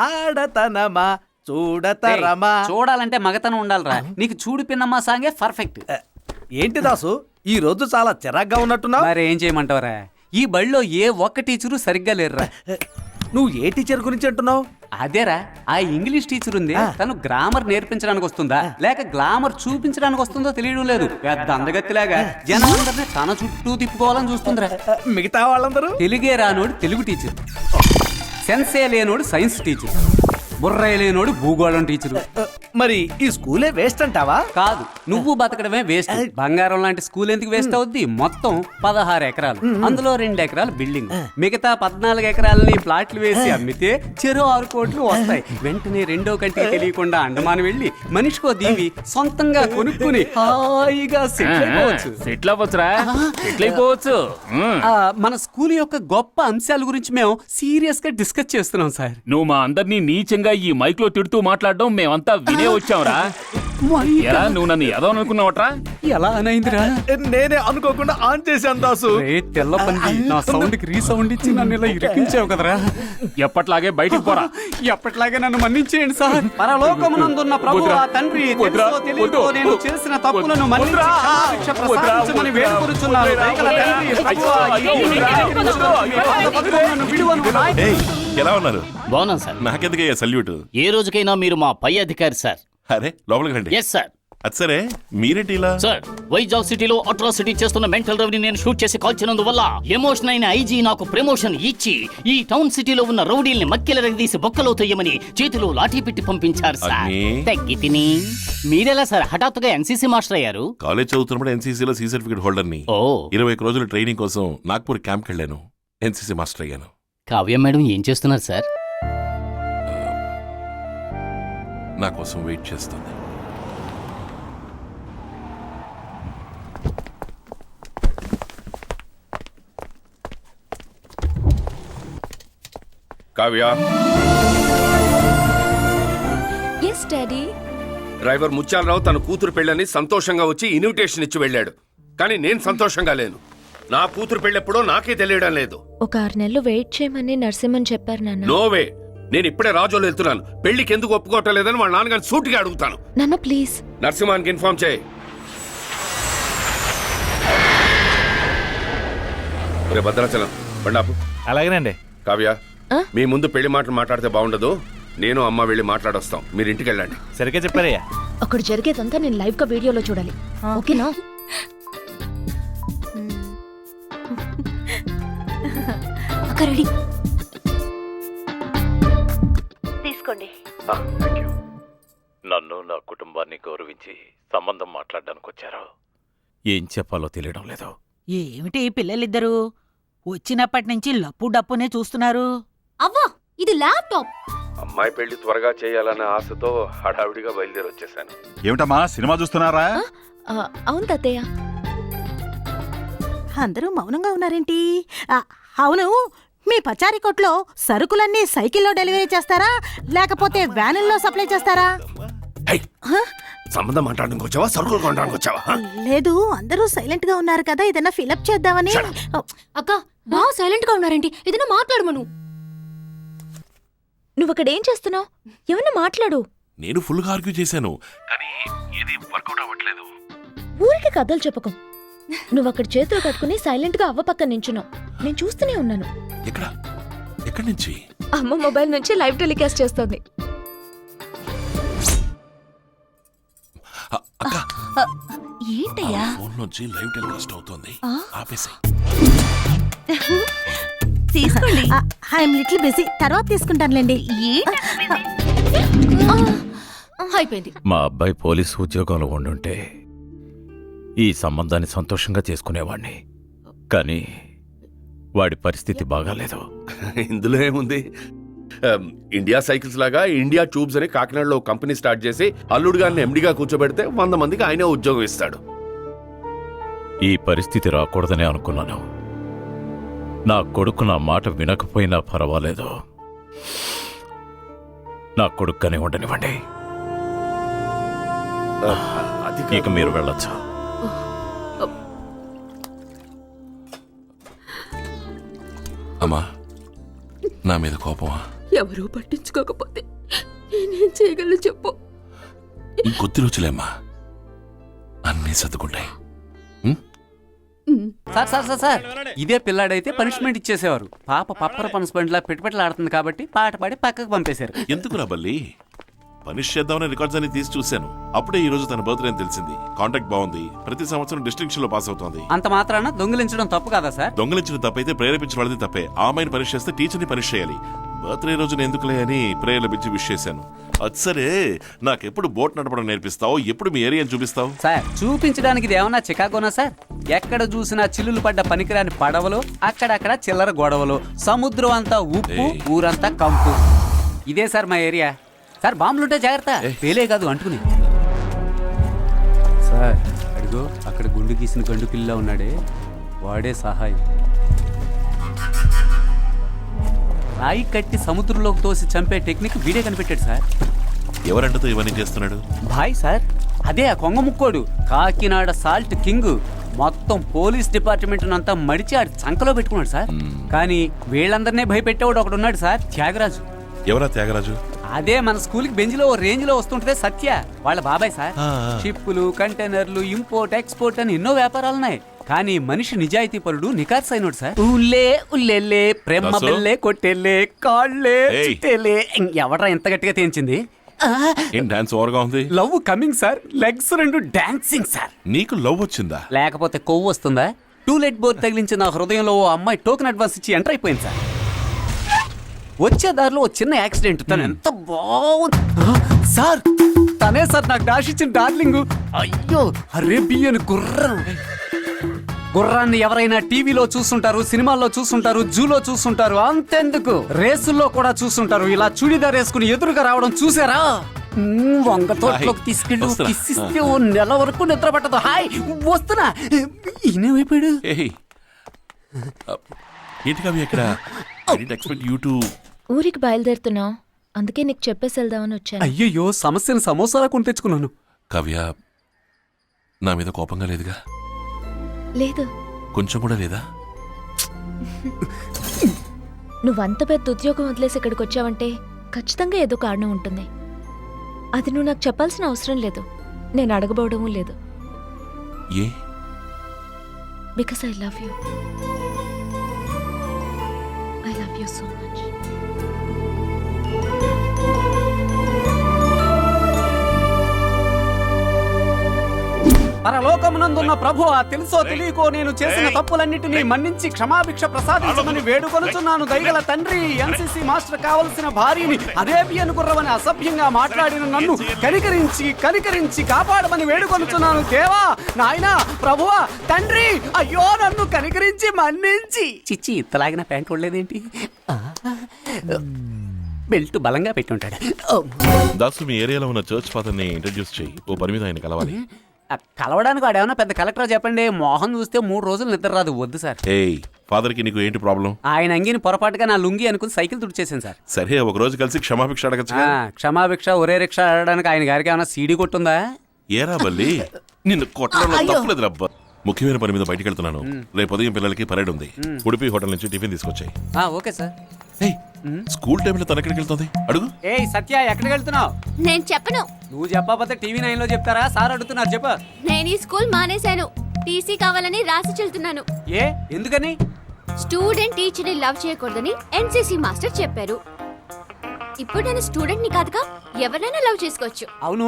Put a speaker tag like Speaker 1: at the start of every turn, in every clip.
Speaker 1: ఆడతనమా చూడతరమా.
Speaker 2: చూడాలంటే మగతనం ఉండాలిరా. నీకు చూడు పిన్నమ్మా సాంగే పర్ఫెక్ట్.
Speaker 1: ఏంటి దాసు ఈ రోజు చాలా చిరాగ్గా ఉన్నట్టున్నావు?
Speaker 2: మరి ఏం చేయమంటావరా, ఈ బడిలో ఏ ఒక్క టీచరు సరిగ్గా లేరురా.
Speaker 1: నువ్వు ఏ టీచర్ గురించి అంటున్నావు?
Speaker 2: అదేరా, ఆ ఇంగ్లీష్ టీచర్ ఉంది, తను గ్రామర్ నేర్పించడానికి వస్తుందా లేక గ్లామర్ చూపించడానికి వస్తుందో తెలియడం లేదు. పెద్ద అందగత్తిలాగా జనాలందరినీ తన చుట్టూ తిప్పుకోవాలని చూస్తుందిరా.
Speaker 1: మిగతా వాళ్ళందరూ
Speaker 2: తెలుగే రానోడు తెలుగు టీచర్, సెన్సే లేనోడు సైన్స్ టీచర్, బుర్రే లేనోడు భూగోళం టీచరు.
Speaker 1: మరి ఈ స్కూలే వేస్ట్ అంటావా?
Speaker 2: కాదు, నువ్వు బతకడమే వేస్ట్. బంగారం లాంటి స్కూల్ ఎందుకు వేస్ట్ అవుద్ది? మొత్తం 16 ఎకరాలు, అందులో 2 ఎకరాలు బిల్డింగ్, మిగతా 14 ఎకరాలని ప్లాట్లు వేసి అమ్మితే చెరో 6 కోట్లు వస్తాయి. వెంటనే రెండో కంటికి తెలియకుండా అండమాన్ వెళ్లి మనిషికో దీవి సొంతంగా కొనుక్కుని హాయిగా సెటిల్ అయిపోవచ్చు. మన స్కూల్ యొక్క గొప్ప అంశాల గురించి మేము సీరియస్ గా డిస్కస్ చేస్తున్నాం సార్.
Speaker 3: నువ్వు మా అందరినీ నీచంగా ఈ మైక్ లో తిడుతూ మాట్లాడడం మేమంతా వినే వచ్చావురా. ఎలా నువ్వు నన్ను ఎదవనుకున్నావట్రా?
Speaker 2: ఎలా అనైందిరా?
Speaker 1: నేనే అనుకోకుండా ఆన్ చేశాను దాసు.
Speaker 2: తెల్ల పంది, నా సౌండ్ కి రీసౌండ్ ఇచ్చి నన్ను ఇలా ఇరికించావు కదరా.
Speaker 3: ఎప్పట్లాగే బయటికి పోరా.
Speaker 2: ఎప్పట్లాగే నన్ను మన్నించేయండి సార్. పరలోకమునందున్న ప్రభువా తండ్రి, తెలుసో తెలియకో నేను చేసిన తప్పులను మన్నించి క్షమాభిక్ష ప్రసాదించమని వేడుకొనుచున్నాను. దయగల తండ్రి, ప్రభువా, నన్ను విడువను.
Speaker 4: ఎలా ఉన్నారు?
Speaker 5: బాగున్నాం సార్.
Speaker 4: నాకెందుకయ్యా సల్యూట్?
Speaker 5: ఏ రోజుకైనా మీరు మా పై అధికారి సార్.
Speaker 4: అరే లోపలికి రండి.
Speaker 5: Yes sir.
Speaker 4: అది సరే, మీరేంటి ఇలా?
Speaker 5: సార్, వైజాగ్ సిటీలో అట్రాసిటీ చేస్తున్న మెంటల్ రౌడీని నేను షూట్ చేసి కాల్చినందువల్ల ఎమోషన్ అయిన ఐజీ నాకు ప్రమోషన్ ఇచ్చి ఈ టౌన్ సిటీలో ఉన్న రౌడీల్ని మక్కెల రగదీసి బొక్కలో తొయ్యమని చేతిలో లాఠీ పెట్టి పంపించారు సార్. తగ్గి తిని మీరెలా సార్ హఠాత్తుగా ఎన్సీసీ మాస్టర్ అయ్యారు?
Speaker 4: కాలేజ్ చదువుతున్నప్పుడు ఎన్సీసీలో సి సర్టిఫికేట్ హోల్డర్ ని. 21 రోజులు ట్రైనింగ్ కోసం నాగ్పూర్ క్యాంప్కి వెళ్ళాను. ఎన్సీసీ మాస్టర్ అయ్యాను.
Speaker 5: కావ్య మేడం ఏం చేస్తున్నారు సార్?
Speaker 4: నా కోసం వెయిట్ చేస్తుంది.
Speaker 6: Kavya,
Speaker 7: yes daddy.
Speaker 6: Driver Mutyalarao తన కూతురు పెళ్ళని సంతోషంగా వచ్చి ఇన్విటేషన్ ఇచ్చి వెళ్ళాడు. కానీ నేను సంతోషంగా లేను. నా కూతురు పెళ్ళెప్పుడో నాకే తెలియడం లేదు.
Speaker 7: ఒక 6 నెలలు వెయిట్ చేయమని నరసింహన్ చెప్పారు నాన్న.
Speaker 6: నోవే, నేను ఇప్పుడే రాజోలు వెళ్తున్నాను. పెళ్లికి ఎందుకు ఒప్పుకోవటం లేదని వాళ్ళ నాన్నగారిని సూటిగా అడుగుతాను.
Speaker 7: నాన్న ప్లీజ్.
Speaker 6: నరసింహానికి ఇన్ఫార్మ్ చేయి. రే భద్రాచలం, బండాపు.
Speaker 1: అలాగేనండి.
Speaker 6: కావ్య, మీ ముందు పెళ్లి మాటలు మాట్లాడితే బాగుండదు. నేను అమ్మ వెళ్ళి మాట్లాడొస్తాం. మీరు ఇంటికి వెళ్ళండి.
Speaker 1: సరిగ్గా చెప్పారయ్యా.
Speaker 7: అక్కడ జరిగేదంతా నేను లైవ్ గా వీడియోలో చూడాలి. ఓకేనా? అక్క రెడీ. తీసుకోండి.
Speaker 8: నన్ను నా కుటుంబాన్ని గౌరవించి సంబంధం మాట్లాడడానికి వచ్చారు. ఏం చెప్పాలో తెలియడం లేదు.
Speaker 9: ఏమిటి పిల్లలిద్దరూ వచ్చినప్పటి నుంచి లప్పు డప్పునే చూస్తున్నారు?
Speaker 7: అవ్వా, ఇది ల్యాప్టాప్.
Speaker 6: అమ్మాయి పెళ్లి త్వరగా చేయాలనే ఆశతో హడావిడిగా బయలుదేరి వచ్చేసాను.
Speaker 4: ఏమిటమ్మా, సినిమా చూస్తున్నారా?
Speaker 7: అవును తాతయ్య.
Speaker 9: అందరూ మౌనంగా ఉన్నారేంటి? అవును, మీ పచారీ కొట్లో సరుకులన్నీ సైకిల్లో డెలివరీ చేస్తారా లేకపోతే వ్యానుల్లో సప్లై చేస్తారా?
Speaker 6: సంబంధం మాట్లాడడానికి వచ్చావా, సరుకులు కొనడానికి వచ్చావా?
Speaker 9: లేదు, అందరూ సైలెంట్ గా ఉన్నారు కదా, ఏదైనా ఫిలప్ చేద్దామని.
Speaker 7: అక్క బా సైలెంట్ గా ఉన్నారేంటి? ఏదైనా మాట్లాడమను. నువ్వు అక్కడ ఏం చేస్తున్నావు? ఏమన్నా మాట్లాడు.
Speaker 4: నేను ఫుల్ గా ఆర్గ్యూ చేశాను, కానీ ఏది వర్కౌట్ అవ్వట్లేదు.
Speaker 7: ఊరికి కథలు చెప్పకం. నువ్వు అక్కడ చేతులు కట్టుకుని సైలెంట్ గా అవ్వ పక్కన నించున్నావు. నేను చూస్తూనే ఉన్నాను.
Speaker 4: ఎక్కడి నుంచి?
Speaker 7: అమ్మ మొబైల్ నుంచి లైవ్ టెలికాస్ట్ చేస్తోంది. ఏంటయ్యా?
Speaker 4: ఫోన్ నుంచి లైవ్ టెలికాస్ట్ అవుతోంది. ఆపేసి
Speaker 9: తీసుకోండి. ఐఎమ్ లిటిల్ బిజీ, తర్వాత తీసుకుంటానులేండి.
Speaker 7: అయిపోయింది.
Speaker 8: మా అబ్బాయి పోలీసు ఉద్యోగంలో ఉండుంటే ఈ సంబంధాన్ని సంతోషంగా చేసుకునేవాణ్ణి. కానీ వాడి పరిస్థితి బాగాలేదు.
Speaker 6: ఇందులో ఏముంది? ఇండియా సైకిల్స్ లాగా ఇండియా ట్యూబ్స్ అని కాకినాడలో కంపెనీ స్టార్ట్ చేసి అల్లుడు గారిని ఎండిగా కూర్చోబెడితే 100 మందికి ఆయనే ఉద్యోగం ఇస్తాడు.
Speaker 8: ఈ పరిస్థితి రాకూడదనే అనుకున్నాను. నా కొడుకు నా మాట వినకపోయినా పర్వాలేదు, నా కొడుకుగానే ఉండనివ్వండి. ఇక మీరు వెళ్ళొచ్చు.
Speaker 4: అమ్మా, నా మీద కోపమా?
Speaker 7: ఎవరూ పట్టించుకోకపోతే నేనేం చేయగలను చెప్పు.
Speaker 4: ఇంకొద్ది రోజులేమ్మా, అన్నీ సర్దుకుంటాయి.
Speaker 2: సార్ సార్ సార్ సార్ ఇదే పిల్లాడైతే పనిష్మెంట్ ఇచ్చేసేవారు. పాప పప్పర పనిష్మెంట్ లా పెట్టుబడులాడుతుంది కాబట్టి పాట పాడి పక్కకు పంపేశారు.
Speaker 4: ఎందుకురా బల్లి, పనిష్ చేద్దామని రికార్డ్స్ అన్ని తీసి చూశాను. అప్పుడే ఈ రోజు తన బర్త్డే అని తెలిసింది. కాంటాక్ట్ బాగుంది, ప్రతి సంవత్సరం డిస్టింక్షన్ లో పాస్ అవుతోంది.
Speaker 2: అంత మాత్రాన దొంగిలించడం తప్పు కదా సార్?
Speaker 4: దొంగలించిన తప్పైతే ప్రేరేపించిన వాళ్ళది తప్పే. ఆ అమ్మాయిని పనిష్ చేస్తే టీచర్ని పనిష్ చేయాలి. బర్త్డే రోజున ఎందుకులే అని ప్రేయర్ల పిచ్చి విష్ చేశాను. అది సరే, నాకెప్పుడు బోట్ నడపడం నేర్పిస్తావు? ఎప్పుడు మీ ఏరియాని చూపిస్తావు?
Speaker 2: సార్ చూపించడానికి ఇది ఏమన్నా చికాగోనా సార్? ఎక్కడ చూసినా చిల్లులు పడ్డ పనికిరాని పడవలు, అక్కడక్కడ చిల్లర గొడవలు, సముద్రం అంతా ఉప్పు, ఊరంతా కంపు. ఇదే సార్ మా ఏరియా. సార్ బాంబులుంటే జాగ్రత్త, పేలే కాదు అంటుకుని. సార్ అడిగో అక్కడ గుండు గీసిన గండు పిల్ల ఉన్నాడే, వాడే సహాయం. రాయి కట్టి సముద్రంలోకి తోసి చంపే టెక్నిక్ వీడే కనిపెట్టాడు సార్.
Speaker 4: ఎవరంటతో ఇవన్నీ చేస్తున్నాడు?
Speaker 2: భాయ్ సార్, అదే ఆ కొంగ ముక్కోడు, కాకినాడ సాల్ట్ కింగ్. మొత్తం పోలీస్ డిపార్ట్మెంట్ అంతా మడిచి ఆడి చంకలో పెట్టుకున్నాడు సార్. కానీ వీళ్ళందరినీ భయపెట్టేవాడు ఒకడు ఉన్నాడు సార్, త్యాగరాజు.
Speaker 4: ఎవరా త్యాగరాజు?
Speaker 2: అదే మన స్కూల్ కి బెంచ్ లో రేంజ్ లో వస్తుంటే సత్య వాళ్ళ బాబాయ్ సార్. షిప్పులు, కంటైనర్లు, ఇంపోర్ట్ ఎక్స్పోర్ట్ అని ఎన్నో వ్యాపారాలున్నాయి. కానీ మనిషి నిజాయితీ పరుడు, నికార్స్ అయినోడు సార్. ఊళ్ళే ఉల్లెల్లే ప్రేమ బెల్లే కొట్టెల్లే కాళ్ళే చుట్టేలే. ఎవడ్రా ఎంత గట్టిగా తేంచింది?
Speaker 4: ఏం డాన్స్ ఓవర్గా ఉంది?
Speaker 2: లవ్ కమింగ్ సార్, లెగ్స్ రెండు డాన్సింగ్ సార్.
Speaker 4: నీకు లవ్ వచ్చిందా?
Speaker 2: లేకపోతే కొవ్వు వస్తుందా? టూలెట్ బోర్డు తగిలించి నా హృదయంలో ఓ అమ్మాయి టోకెన్ అడ్వాన్స్ ఇచ్చి ఎంటర్ అయిపోయింది సార్. వచ్చే దారిలో ఓ చిన్న యాక్సిడెంట్. తను ఎంత బాగుంది సార్. తనే సార్ నాకు డాష్ ఇచ్చిన డార్లింగ్. అయ్యో అరేబియన్ గుర్రం. గుర్రాన్ని ఎవరైనా టీవీలో చూస్తుంటారు, సినిమాల్లో చూస్తుంటారు, జూలో చూస్తుంటారు. అంతెందుకు రేసుల్లో కూడా చూస్తుంటారు. ఇలా చూడిదార్ వేసుకుని ఎదురుగా రావడం చూసారా? వంగ తోటలోకి తీసుకెళ్ళి కిసిస్తే ఓ నెల వరకు నిద్ర పట్టదు. హాయ్ వస్తున్నా. ఈయనేమైపోయాడు?
Speaker 4: ఏంటి కవి ఎక్కడ?
Speaker 7: ఊరికి బయలుదేరుతున్నావు, అందుకే నీకు చెప్పేసి వెళ్దామని వచ్చాను.
Speaker 2: అయ్యయ్యో, సమస్యను సమోసాలా కొని తెచ్చుకున్నాను.
Speaker 4: కవ్య నా మీద కోపంగా లేదుగా?
Speaker 7: లేదు.
Speaker 4: కొంచెం కూడా లేదా?
Speaker 7: నువ్వంత పెద్ద ఉద్యోగం వదిలేసి ఇక్కడికి వచ్చావంటే ఖచ్చితంగా ఏదో కారణం ఉంటుంది. అది నువ్వు నాకు చెప్పాల్సిన అవసరం లేదు, నేను అడగబోవడమూ లేదు.
Speaker 4: ఏ?
Speaker 7: Because I love you. I love you so much.
Speaker 2: పరలోకమునందున్న ప్రభువా, తెలుసో తెలియకో నేను చేసిన తప్పులన్నిటినీ మన్నించి క్షమాభిక్ష ప్రసాదించమని వేడుకొనుచున్నాను. దయగల తండ్రి, ఎన్సీసీ మాస్టర్ కావలసిన భార్యని అరేబియన్ గుర్రమని అసభ్యంగా మాట్లాడిన నన్ను కనికరించి కాపాడమని వేడుకొనుచున్నాను. దేవా, నాయనా, ప్రభువా, తండ్రి, అయ్యో నన్ను కనికరించి మన్నించి. చిచ్చి ఇత్తలాగిన ప్యాంట్ ఉండలేదేంటి? బెల్ట్ బలంగా పెట్టుంటాడు.
Speaker 4: దాసు, మీ ఏరియాలో ఉన్న చర్చ్ ఫాదర్ ని ఇంట్రడ్యూస్ చేయి. ఓ పని మీద ఆయన కలవాలి.
Speaker 2: కలవడానికి వాడు ఏమన్నా పెద్ద కలెక్టర్ చెప్పండి. మోహన్ చూస్తే 3 రోజులు నిద్ర రాదు. వద్దు సార్.
Speaker 4: ఫాదర్ కి నీకు ఏంటి ప్రాబ్లం?
Speaker 2: ఆయన అంగిని పొరపాటుగా నా లుంగి అనుకుని సైకిల్ తుడిచేసాను సార్.
Speaker 4: సరే, ఒక రోజు కలిసి క్షమాభిక్ష అడగచ్చు.
Speaker 2: క్షమాభిక్ష ఒరే రిక్షా ఆడడానికి ఆయన గారికి ఏమైనా సీడీ కొట్టుందా?
Speaker 4: ఏరా బల్లి, నిన్ను కొట్టడంలో తప్పలేదు రబ్బా. ముఖ్యమైన పని మీద బయటికి వెళ్తున్నాను. రేపు ఉదయం పిల్లలకి పరేడ్ ఉంది. ఉడిపి హోటల్ నుంచి టిఫిన్ తీసుకొచ్చాయి.
Speaker 2: Okay sir.
Speaker 4: స్కూల్ టైంలో తన ఎక్కడికి వెళ్తుంది అడుగు.
Speaker 2: ఏయ్ సత్య, ఎక్కడికి వెళ్తున్నావు?
Speaker 10: నేను చెప్పను.
Speaker 2: నువ్వు చెప్పకపోతే టీవీ 9 లో చెప్తారా? సార్ అడుగుతున్నారు, చెప్పు.
Speaker 10: నేను ఈ స్కూల్ మానేశాను. టీసీ కావాలని రాసి చెల్తున్నాను.
Speaker 2: ఏ ఎందుకని?
Speaker 10: స్టూడెంట్ టీచర్ ని లవ్ చేయకూడదని ఎన్సీసీ మాస్టర్ చెప్పారు. ఇప్పుడు నేను స్టూడెంట్ ని కాదుగా, ఎవరైనా లవ్ చేసుకోవచ్చు.
Speaker 2: అవును,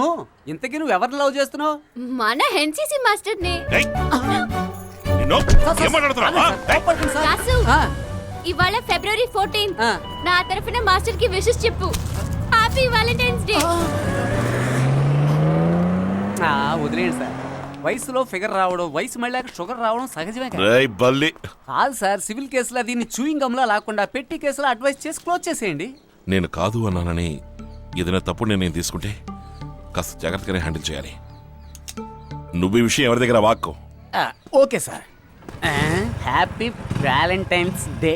Speaker 2: ఇంతకీ నువ్వు ఎవరిని love చేస్తున్నావు?
Speaker 10: మన ఎన్సీసీ మాస్టర్ ని. రాసు, ఇవాళ ఫిబ్రవరి 14 నా తరఫున మాస్టర్ కి విషెస్ చెప్పు. Happy Valentine's day.
Speaker 2: వదిలేండి సార్, వయసులో ఫిగర్ రావడం, వయసు మళ్ళీ షుగర్ రావడం సహజమే. కాదు సార్, సివిల్ కేసులో దీన్ని చూయింగ్ గమ్లా లాకుండా పెట్టి కేసులో అడ్వైస్ చేసి క్లోజ్ చేసేయండి.
Speaker 4: నేను కాదు అన్నానని ఏదైనా తప్పుడు నిర్ణయం తీసుకుంటే కాస్త జాగ్రత్తగానే హ్యాండిల్ చేయాలి. నువ్వు ఈ విషయం ఎవరి దగ్గర వాక్కో.
Speaker 2: Okay sir. Happy valentine's day.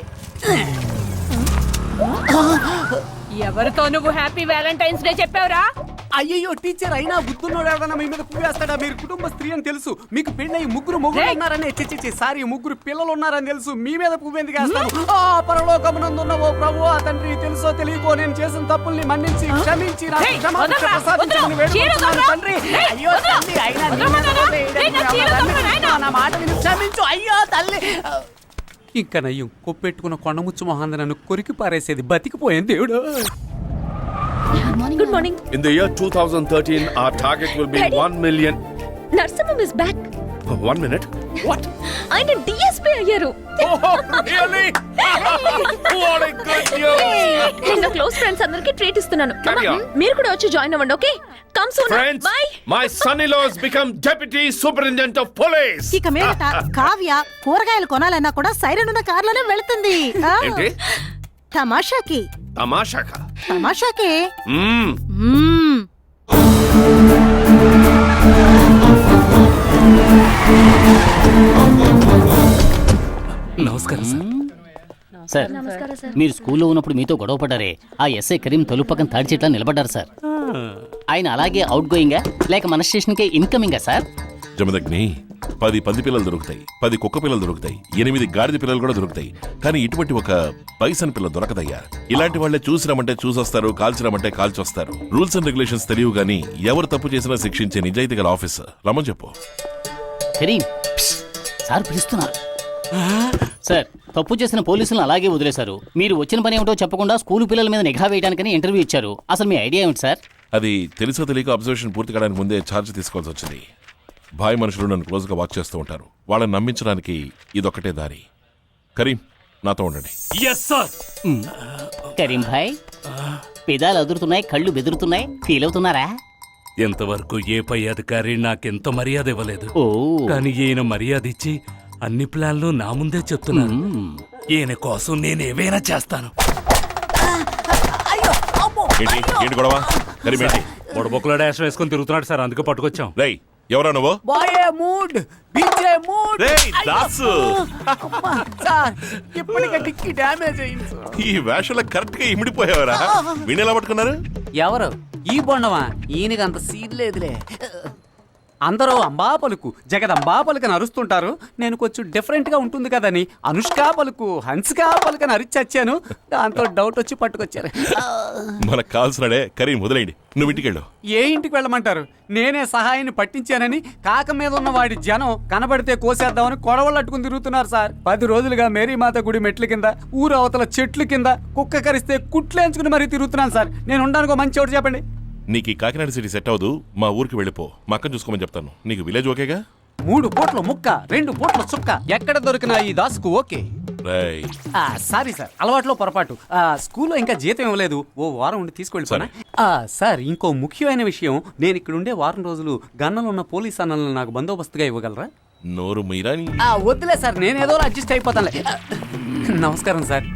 Speaker 10: ఎవరితో నువ్వు హ్యాపీ వ్యాలంటైన్స్ డే చెప్పావురా?
Speaker 2: అయ్యయ్యో టీచర్ అయినా బుద్ధున్నోడు ఎవరైనా మీ మీద పువ్వేస్తాడా? మీరు కుటుంబ స్త్రీ అని తెలుసు, మీకు పెళ్ళయి ముగ్గురు మొగుడు ఉన్నారని సారీ ముగ్గురు పిల్లలు ఉన్నారని తెలుసు, మీ మీద పువ్వు ఎందుకు వేస్తాను? ఆ పరలోకమునందున్న ఓ ప్రభు ఆ తండ్రి, తెలుసో తెలియకో నేను చేసిన తప్పుల్ని మన్నించి క్షమించి నాకు క్షమాపణ ప్రసాదించమని వేడుకుంటున్నాను తండ్రి. అయ్యో తల్లి, అయినా నీ మీద వేయడానికి నా మాట విని క్షమించు. అయ్యో తల్లి. ఇంకా నయ్యం కొప్పెట్టుకున్న కొండముచ్చు మొహాంద నన్ను కొరికి పారేసేది బతికిపోయాను దేవుడు.
Speaker 7: Good morning.
Speaker 6: In the year 2013, our target will be 1 million.
Speaker 7: Narsimham is back.
Speaker 6: 1 minute. What?
Speaker 7: ఆయన డిఎస్పీ అయ్యారు.
Speaker 6: Oh, really? What a good news!
Speaker 7: నేను క్లోజ్ ఫ్రెండ్స్ అందరికి ట్రీట్ ఇస్తున్నాను.
Speaker 6: Carry on.
Speaker 7: మీరు కూడా వచ్చి జాయిన్ అవ్వండి. Okay, come soon.
Speaker 6: Friends,
Speaker 7: by.
Speaker 6: my son-in-law has become deputy superintendent of police.
Speaker 9: ఇక మీదట కావ్య కూరగాయలు కొనాలన్నా కూడా సైరన్ ఉన్న కార్లోనే వెళుతుంది.
Speaker 6: ఏంటి?
Speaker 9: తమాషాకి.
Speaker 6: తమాషాకా?
Speaker 9: తమాషాకి.
Speaker 6: మ్మ్.
Speaker 9: మ్మ్.
Speaker 2: నమస్కారం సార్.
Speaker 5: సార్ మీరు స్కూల్లో ఉన్నప్పుడు మీతో గొడవ పడ్డారే, ఆ ఎస్ఐ కరీం తలుపు పక్కన తాడి చెట్లా నిలబడ్డారు సార్. ఆయన అలాగే అవుట్ గోయింగా లేక మన స్టేషన్కే ఇన్కమింగా సార్?
Speaker 4: జమదగ్ని 10 పంది పిల్లలు దొరుకుతాయి, 10 కుక్క పిల్లలు దొరుకుతాయి, 8 గాడిద పిల్లలు కూడా దొరుకుతాయి, కానీ ఇటువంటి ఒక పైసన్ పిల్ల దొరకదయ్యా. ఇలాంటి వాళ్ళే చూసినామంటే చూసొస్తారు, కాల్చినామంటే కాల్చొస్తారు. రూల్స్ అండ్ రెగ్యులేషన్స్ తెలియవు గానీ ఎవరు తప్పు చేసినా శిక్షించే నిజాయితీ గల ఆఫీసర్. రమ్మని చెప్పు.
Speaker 5: కరీం సార్ పిలుస్తున్నారు. సార్ తప్పు చేసిన పోలీసులను అలాగే వదిలేశారు. మీరు వచ్చిన పని ఏమిటో చెప్పకుండా స్కూల్ పిల్లల మీద నిఘా వేయడానికని ఇంటర్వ్యూ ఇచ్చారు. అసలు మీ ఐడియా ఏమిటి సార్?
Speaker 4: అది తెలుసో తెలియక అబ్జర్వేషన్ పూర్తి కావడానికి ముందే ఛార్జ్ తీసుకోవాల్సి వచ్చింది. భాయ్ మనుషులు నన్ను క్లోజ్గా వాచ్ చేస్తూ ఉంటారు. వాళ్ళని నమ్మించడానికి ఇదొక్కటే దారి. కరీం నాతో ఉండండి.
Speaker 5: కరీం భాయ్ పెదాలు అదురుతున్నాయి, కళ్ళు బెదురుతున్నాయి, ఫీల్ అవుతున్నారా?
Speaker 8: ఇంతవరకు ఏ పై అధికారి నాకెంత మర్యాద ఇవ్వలేదు.
Speaker 5: ఓ
Speaker 8: కానీ ఈయన మర్యాద ఇచ్చి అన్ని ప్లాన్లు నా ముందే చెప్తున్నాను. ఈయన కోసం నేను ఏవైనా చేస్తాను.
Speaker 4: ఏంటి ఏంటి గొడవ? కరీం ఏంటి?
Speaker 8: బొడబొక్కలో డాష్ వేసుకొని తిరుగుతున్నాడు సార్, అందుకే పట్టుకొచ్చాం.
Speaker 4: రేయ్ ఎవరా నువ్వు?
Speaker 2: బాయే మూడ్ బీచే మూడ్.
Speaker 4: రేయ్ దాసు,
Speaker 2: సార్ ఇప్పటికే డిక్కి డ్యామేజ్ అయింది సార్.
Speaker 4: ఈ వేషంలో కరెక్ట్ గా ఇమిడిపోయావరా? వీణ్ ఎలా పట్టుకున్నారు?
Speaker 2: ఎవరు ఈ బొండమా? ఈయనకి అంత సీన్ లేదులే. అందరూ అంబా పలుకు జగదంబా పలుకని అరుస్తుంటారు. నేను కొంచెం డిఫరెంట్ గా ఉంటుంది కదని అనుష్కా పలుకు హన్స్కా పలుకని అరిచచ్చాను. దాంతో డౌట్ వచ్చి పట్టుకొచ్చారు.
Speaker 4: మనకు కావాల్సినడే. కరీం వదిలేయండి, నువ్వు ఇంటికి వెళ్ళు.
Speaker 2: ఏ ఇంటికి వెళ్ళమంటారు? నేనే సహాయాన్ని పట్టించానని కాక మీద ఉన్న వాడి జనం కనబడితే కోసేద్దామని కొడవళ్ళు అట్టుకుని తిరుగుతున్నారు సార్. 10 రోజులుగా మేరీమాత గుడి మెట్ల కింద, ఊరు అవతల చెట్లు కింద కుక్క కరిస్తే కుట్లేంచుకుని మరీ తిరుగుతున్నాను సార్. నేను ఉండడానికి మంచి చోటు చెప్పండి.
Speaker 4: నీకు ఈ కాకినాడ సిటీ సెట్ అవ్వదు, మా ఊరికి వెళ్ళిపో. మా అక్కని చూసుకోమని చెప్తాను. నీకు విలేజ్ ఓకేగా?
Speaker 2: 3 పూట్ల ముక్క 2 పూట్ల చుక్క ఎక్కడ దొరికినా ఈ దాసుకు ఓకే.
Speaker 4: రేయ్
Speaker 2: సారీ సార్, అలవాట్లో పొరపాటు. స్కూల్లో ఇంకా జీతం ఇవ్వలేదు, ఓ వారం ఉండి తీసుకెళ్ళిపోనా? సార్ ఇంకో ముఖ్యమైన విషయం, నేను ఇక్కడ ఉండే వారం రోజులు గన్నలు ఉన్న పోలీస్ అన్నలను నాకు బందోబస్తుగా ఇవ్వగలరా?
Speaker 4: నోరు మీరాని.
Speaker 2: వద్దులే సార్, నేను ఏదో అడ్జస్ట్ అయిపోతానులే. నమస్కారం సార్.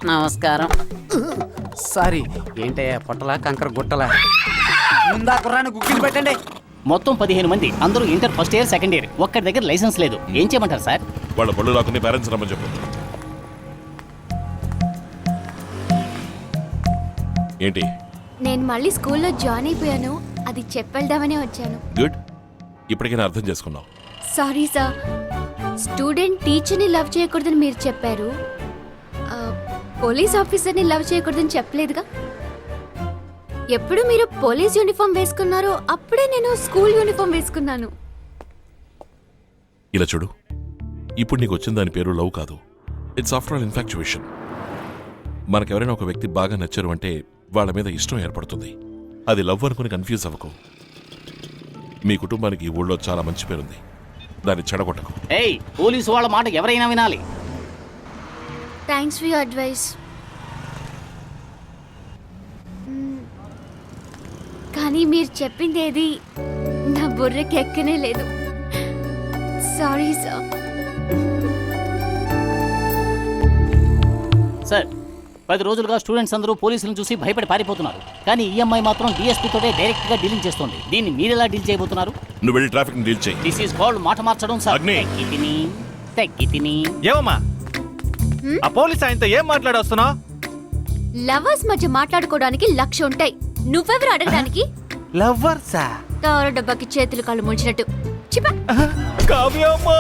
Speaker 2: నమస్కారం. సారీ ఏంటయ్యా పొట్టలా కంకర గుట్టలా? ముందా కుర్రాన్ని గుగ్గిలు పెట్టండి.
Speaker 5: మొత్తం 15 మంది, అందరూ inter first year second year. ఒక్కడి దగ్గర లైసెన్స్ లేదు. ఏం చేయమంటారు సార్?
Speaker 4: వాళ్ళ పళ్ళు రాకుండా పేరెంట్స్ రమ్మని చెప్పు. ఏంటి?
Speaker 10: నేను మళ్ళీ స్కూల్లో జాయిన్ అయిపోయాను, అది చెప్పేద్దామనే వచ్చాను.
Speaker 4: గుడ్, ఇప్పటికైనా అర్థం చేసుకున్నావు.
Speaker 10: సారీ సార్, స్టూడెంట్ టీచర్ని లవ్ చేయకూడదని మీరు చెప్పారు, పోలీస్ ఆఫీసర్ని లవ్ చేయకూడదని చెప్పలేదుగా. ఎప్పుడు మీరు పోలీస్ యూనిఫామ్ వేసుకున్నారో అప్పుడే నేను స్కూల్ యూనిఫామ్ వేసుకున్నాను.
Speaker 4: ఇలా చూడు, ఇప్పుడు నీకు వచ్చిన దాని పేరు లవ్ కాదు. It's after all infatuation. మనకెవరైనా ఒక వ్యక్తి బాగా నచ్చారు అంటే వాళ్ళ మీద ఇష్టం ఏర్పడుతుంది. అది లవ్ అనుకుని కన్ఫ్యూజ్ అవ్వకు. మీ కుటుంబానికి ఈ ఊళ్ళో చాలా మంచి పేరుంది, దాన్ని చెడగొట్టకు.
Speaker 5: ఏయ్ పోలీసు వాళ్ళ మాట ఎవరైనా వినాలి.
Speaker 10: Thanks for your advice. కానీ మీరు చెప్పింది ఏది నా బుర్రకి ఎక్కనే లేదు. Sorry sir.
Speaker 5: సార్ 10 రోజులుగా స్టూడెంట్స్ అందరూ పోలీసులను చూసి భయపడి పారిపోతున్నారు. కానీ ఈ అమ్మాయి మాత్రం DSP తోటే డైరెక్ట్ గా డీలింగ్ చేస్తోంది. దీన్ని మీరు ఎలా డీల్ చేయబోతున్నారు?
Speaker 4: నువ్వు వెళ్ళి ట్రాఫిక్ ని డీల్ చేయి.
Speaker 5: దిస్ ఈస్ కాల్డ్ మాట మార్చడం సార్.
Speaker 4: అగ్ని.
Speaker 5: తగ్గితిని
Speaker 8: ఏమమ్మా ఆ పోలీస్ ఆయనతో ఏం మాట్లాడొస్తున్నావు?
Speaker 10: లవర్స్ మధ్య మాట్లాడుకోవడానికి 1,00,000 ఉంటాయి. నువ్వెవరు అడగడానికి?
Speaker 1: లవ్వర్సా?
Speaker 10: తార డబ్బాకి చేతులు కాళ్ళు ముంచినట్టు. చిపా.
Speaker 1: కావ్యమ్మా